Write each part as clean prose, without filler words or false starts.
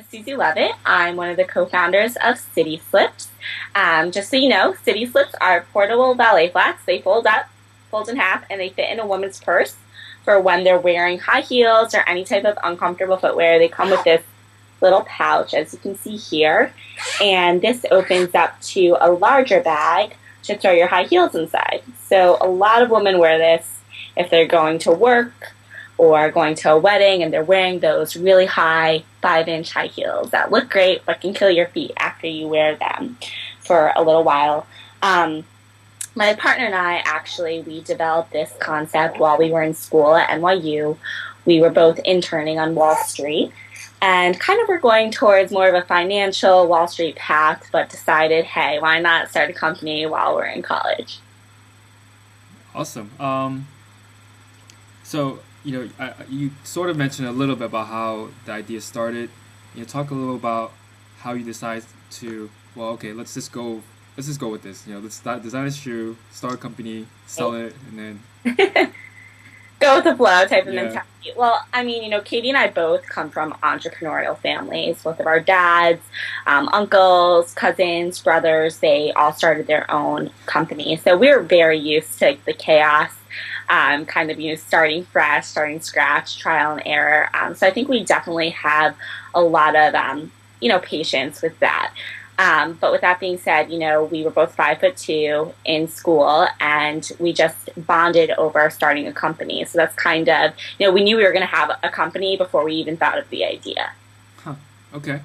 is Susie Levitt. I'm one of the co-founders of City Slips. Just so you know, City Slips are portable ballet flats. They fold up, fold in half, and they fit in a woman's purse for when they're wearing high heels or any type of uncomfortable footwear. They come with this little pouch, as you can see here, and this opens up to a larger bag to throw your high heels inside. So a lot of women wear this if they're going to work or going to a wedding and they're wearing those really high 5-inch high heels that look great but can kill your feet after you wear them for a little while. My partner and I actually, we developed this concept while we were in school at NYU. We were both interning on Wall Street and kind of were going towards more of a financial Wall Street path, but decided, hey, why not start a company while we're in college? Awesome. So, you sort of mentioned a little bit about how the idea started. Talk a little about how you decided to, well, okay, let's just go with this. Let's design a shoe, start a company, sell it, and then Go with the flow type of yeah. mentality. Well, I mean, Katie and I both come from entrepreneurial families. Both of our dads, uncles, cousins, brothers, they all started their own company. So we're very used to the chaos, kind of, starting fresh, starting scratch, trial and error. So I think we definitely have a lot of, patience with that. But with that being said, we were both 5'2" in school, and we just bonded over starting a company. So that's kind of, we knew we were going to have a company before we even thought of the idea. Huh. Okay.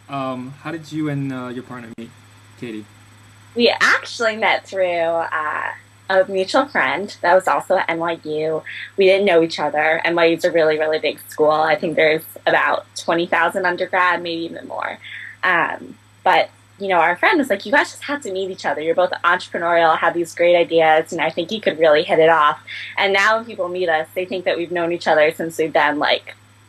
How did you and your partner meet, Katie? We actually met through a mutual friend that was also at NYU. We didn't know each other. NYU is a really, really big school. I think there's about 20,000 undergrad, maybe even more. But, our friend was like, you guys just have to meet each other. You're both entrepreneurial, have these great ideas, and I think you could really hit it off. And now when people meet us, they think that we've known each other since we've been,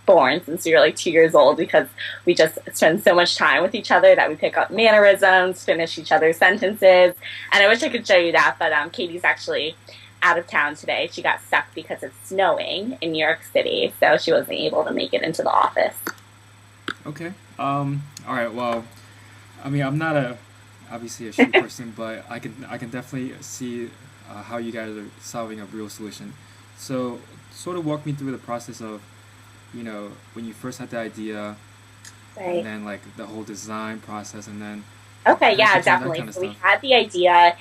born, since we were, 2 years old, because we just spend so much time with each other that we pick up mannerisms, finish each other's sentences. And I wish I could show you that, but Katie's actually out of town today. She got stuck because it's snowing in New York City, so she wasn't able to make it into the office. Okay. All right. Well, I mean, I'm not obviously a shoe person, but I can definitely see how you guys are solving a real solution. So, sort of walk me through the process of, when you first had the idea, Right. and then the whole design process, and then Okay, yeah, packaging, that definitely. kind of So we stuff. had the idea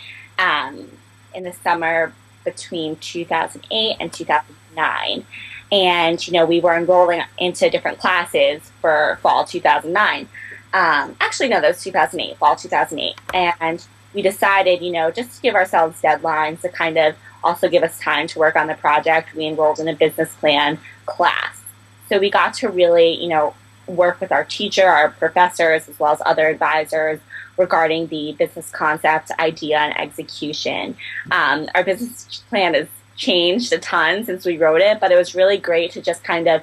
in the summer between 2008 and 2009. And, we were enrolling into different classes for fall 2009. Actually, no, that was 2008, fall 2008. And we decided, just to give ourselves deadlines to kind of also give us time to work on the project, we enrolled in a business plan class. So we got to really, work with our teacher, our professors, as well as other advisors regarding the business concept, idea, and execution. Our business plan has changed a ton since we wrote it, but it was really great to just kind of,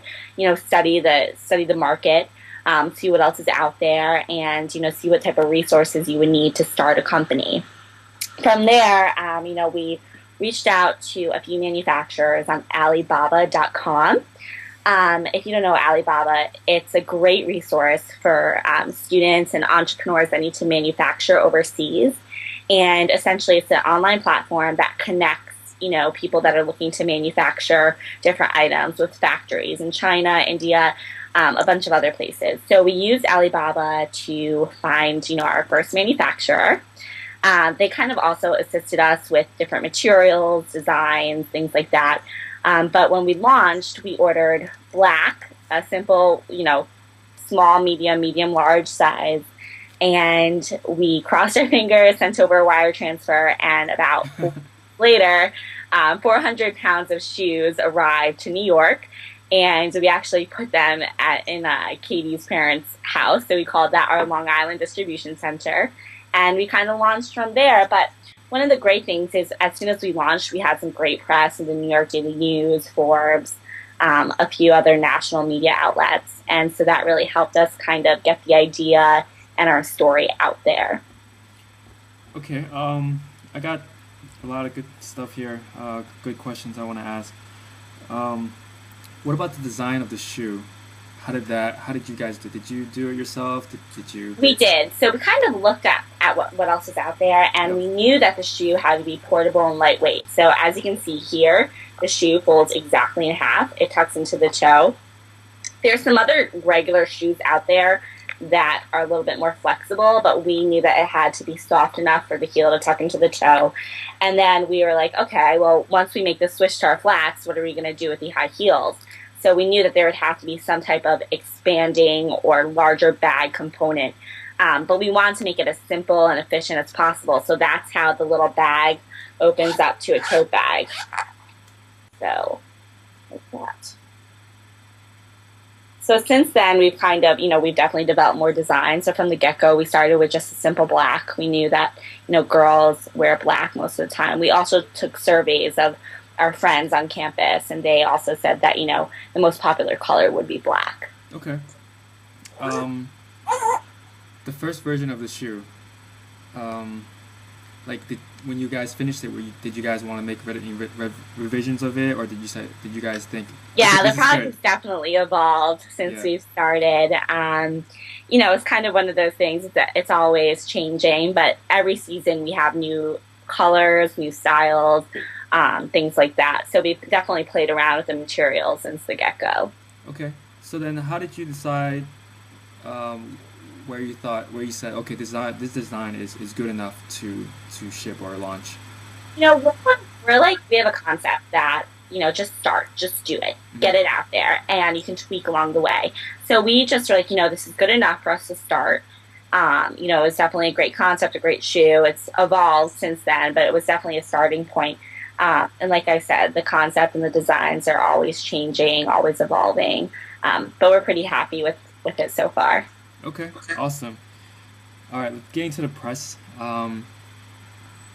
study the market, see what else is out there, and see what type of resources you would need to start a company. From there, we reached out to a few manufacturers on Alibaba.com. If you don't know Alibaba, it's a great resource for students and entrepreneurs that need to manufacture overseas. And essentially, it's an online platform that connects people that are looking to manufacture different items with factories in China, India, a bunch of other places. So we used Alibaba to find, our first manufacturer. They kind of also assisted us with different materials, designs, things like that. But when we launched, we ordered black, a simple, small, medium, large size. And we crossed our fingers, sent over a wire transfer, and about later, 400 pounds of shoes arrived to New York. And we actually put them in Katie's parents' house. So we called that our Long Island Distribution Center. And we kind of launched from there. But one of the great things is as soon as we launched, we had some great press in the New York Daily News, Forbes, a few other national media outlets. And so that really helped us kind of get the idea and our story out there. Okay. I got a lot of good stuff here. Good questions I want to ask. What about the design of the shoe? How did you guys do? Did you do it yourself? Did you? We did. So we kind of looked at what else was out there, and Yep. we knew that the shoe had to be portable and lightweight. So as you can see here, the shoe folds exactly in half. It tucks into the toe. There's some other regular shoes out there that are a little bit more flexible, but we knew that it had to be soft enough for the heel to tuck into the toe. And then we were like, okay, well, once we make the switch to our flats, what are we going to do with the high heels? So we knew that there would have to be some type of expanding or larger bag component. But we wanted to make it as simple and efficient as possible. So that's how the little bag opens up to a tote bag. So, like that. So since then, we've kind of, we've definitely developed more designs. So from the get-go, we started with just a simple black. We knew that, girls wear black most of the time. We also took surveys of our friends on campus, and they also said that, the most popular color would be black. Okay. The first version of the shoe, when you guys finished it, did you guys want to make any revisions of it, or did you guys think? Yeah, the product has definitely evolved since we've started. It's kind of one of those things that it's always changing, but every season we have new colors, new styles, things like that. So we've definitely played around with the materials since the get-go. Okay. So then how did you decide where you said, okay, this design is good enough to ship or launch? We're like, we have a concept that, just start, just do it, get it out there, and you can tweak along the way. So we just were like, this is good enough for us to start. It's definitely a great concept, a great shoe. It's evolved since then, but it was definitely a starting point. And like I said, the concept and the designs are always changing, always evolving. But we're pretty happy with it so far. Okay, awesome. All right, getting to the press.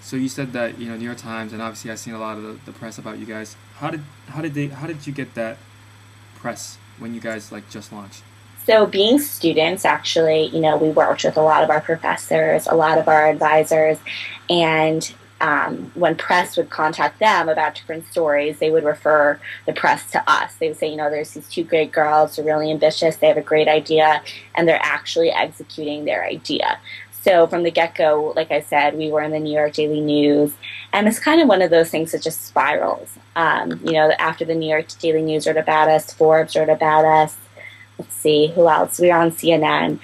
So you said that New York Times, and obviously I've seen a lot of the press about you guys. How did you get that press when you guys just launched? So being students, actually, we worked with a lot of our professors, a lot of our advisors, and when press would contact them about different stories, they would refer the press to us. They would say, there's these two great girls, they're really ambitious, they have a great idea, and they're actually executing their idea. So from the get-go, like I said, we were in the New York Daily News, and it's kind of one of those things that just spirals. After the New York Daily News wrote about us, Forbes wrote about us. Let's see, who else? We were on CNN.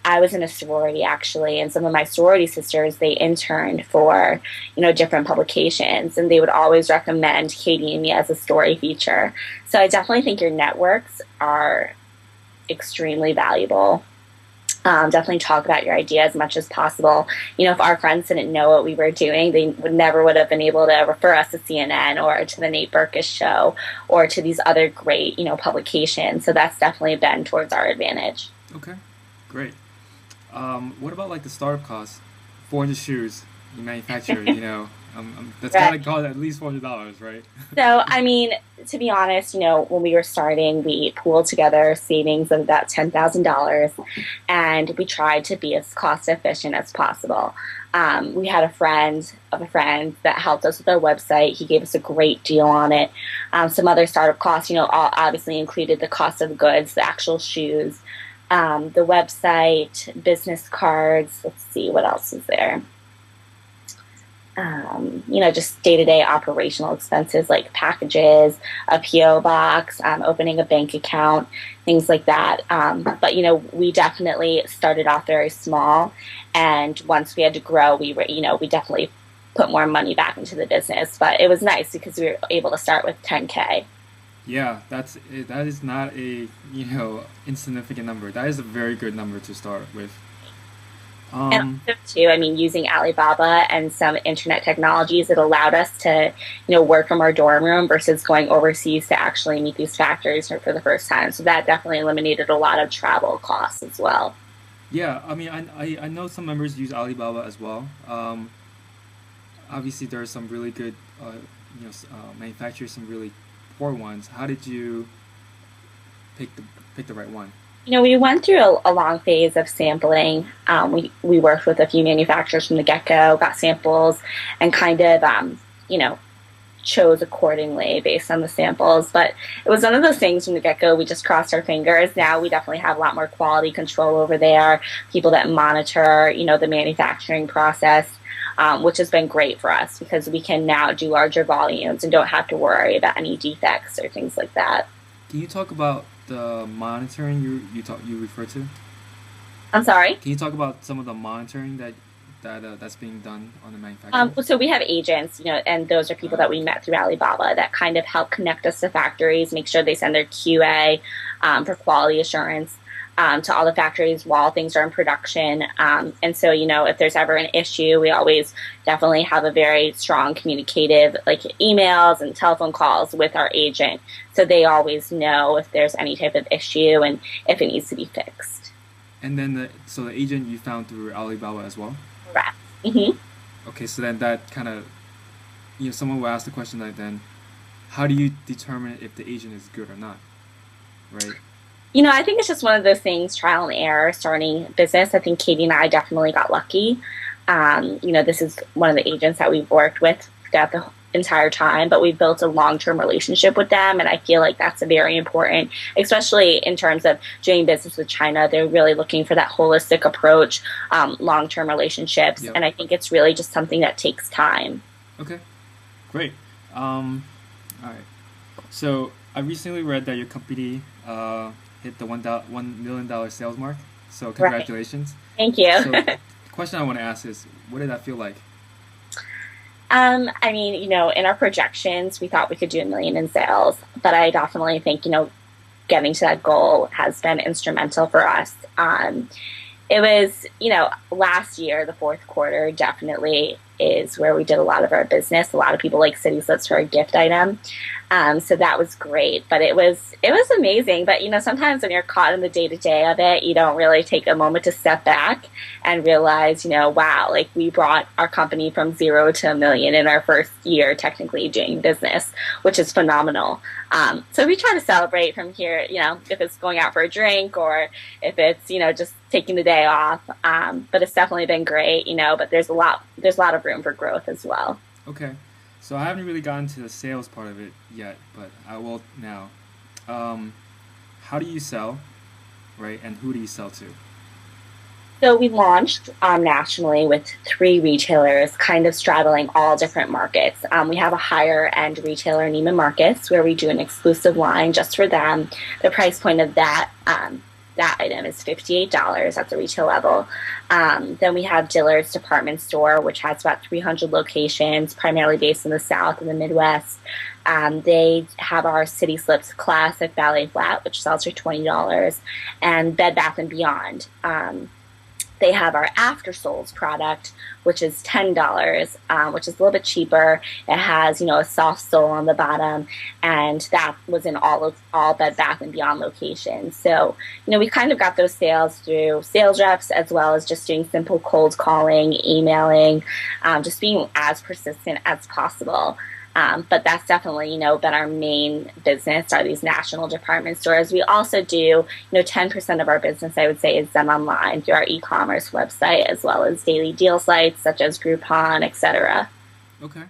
I was in a sorority, actually, and some of my sorority sisters, they interned for, different publications, and they would always recommend Katie and me as a story feature. So I definitely think your networks are extremely valuable. Definitely talk about your idea as much as possible. If our friends didn't know what we were doing, they never would have been able to refer us to CNN or to the Nate Berkus show or to these other great, publications. So that's definitely been towards our advantage. Okay, great. What about the startup costs? 400 shoes you manufacture, that's Right. gotta cost at least $400, right? So, to be honest, when we were starting, we pooled together savings of about $10,000, and we tried to be as cost efficient as possible. We had a friend of a friend that helped us with our website. He gave us a great deal on it. Some other startup costs, all obviously included the cost of goods, the actual shoes, the website, business cards. Let's see, what else is there? Just day-to-day operational expenses like packages, a PO box, opening a bank account, things like that. But we definitely started off very small, and once we had to grow, we definitely put more money back into the business. But it was nice because we were able to start with $10K. Yeah, that is not a insignificant number. That is a very good number to start with. And also too, using Alibaba and some internet technologies, it allowed us to, work from our dorm room versus going overseas to actually meet these factories for the first time. So that definitely eliminated a lot of travel costs as well. Yeah, I know some members use Alibaba as well. Obviously, there are some really good, manufacturers, some really poor ones. How did you pick the right one? We went through a long phase of sampling. We worked with a few manufacturers from the get-go, got samples, and kind of, chose accordingly based on the samples. But it was one of those things from the get-go, we just crossed our fingers. Now we definitely have a lot more quality control over there, people that monitor, the manufacturing process, which has been great for us because we can now do larger volumes and don't have to worry about any defects or things like that. Can you talk about the monitoring you referred to? I'm sorry? Can you talk about some of the monitoring that's being done on the manufacturing? So we have agents, and those are people that we met through Alibaba that kind of help connect us to factories, make sure they send their QA for quality assurance to all the factories while things are in production. And so, if there's ever an issue, we always definitely have a very strong communicative, like emails and telephone calls with our agent. So they always know if there's any type of issue and if it needs to be fixed. And then the agent you found through Alibaba as well? Correct. Mm-hmm. Okay, so then that kind of, someone will ask the question like then, how do you determine if the agent is good or not, right? I think it's just one of those things, trial and error, starting business. I think Katie and I definitely got lucky. This is one of the agents that we've worked with throughout the entire time, but we've built a long-term relationship with them, and I feel like that's a very important, especially in terms of doing business with China. They're really looking for that holistic approach, long-term relationships, Yep. and I think it's really just something that takes time. Okay, great. All right. So I recently read that your company hit the $1 million sales mark. So congratulations. Right. Thank you. So the question I want to ask is, what did that feel like? In our projections, we thought we could do $1 million in sales, but I definitely think, getting to that goal has been instrumental for us. It was, last year, the fourth quarter definitely is where we did a lot of our business. A lot of people like City Slips for a gift item. So that was great, but it was amazing. But, sometimes when you're caught in the day-to-day of it, you don't really take a moment to step back and realize, wow, like we brought our company from 0 to $1 million in our first year technically doing business, which is phenomenal. So we try to celebrate from here, if it's going out for a drink or if it's, just taking the day off. But it's definitely been great, but there's a lot of room for growth as well. Okay. So I haven't really gotten to the sales part of it yet, but I will now. How do you sell, right? And who do you sell to? So we launched nationally with 3 retailers, kind of straddling all different markets. We have a higher end retailer in Neiman Marcus where we do an exclusive line just for them. The price point of that item is $58 at the retail level. Then we have Dillard's department store, which has about 300 locations, primarily based in the South and the Midwest. They have our City Slips Classic Ballet Flat, which sells for $20, and Bed Bath & Beyond. They have our After Soles product, which is $10, which is a little bit cheaper. It has, a soft sole on the bottom, and that was in all Bed Bath & Beyond locations. So, we kind of got those sales through sales reps as well as just doing simple cold calling, emailing, just being as persistent as possible. But that's definitely, been our main business are these national department stores. We also do, 10% of our business, I would say, is done online through our e-commerce website as well as daily deal sites such as Groupon, etc. Okay.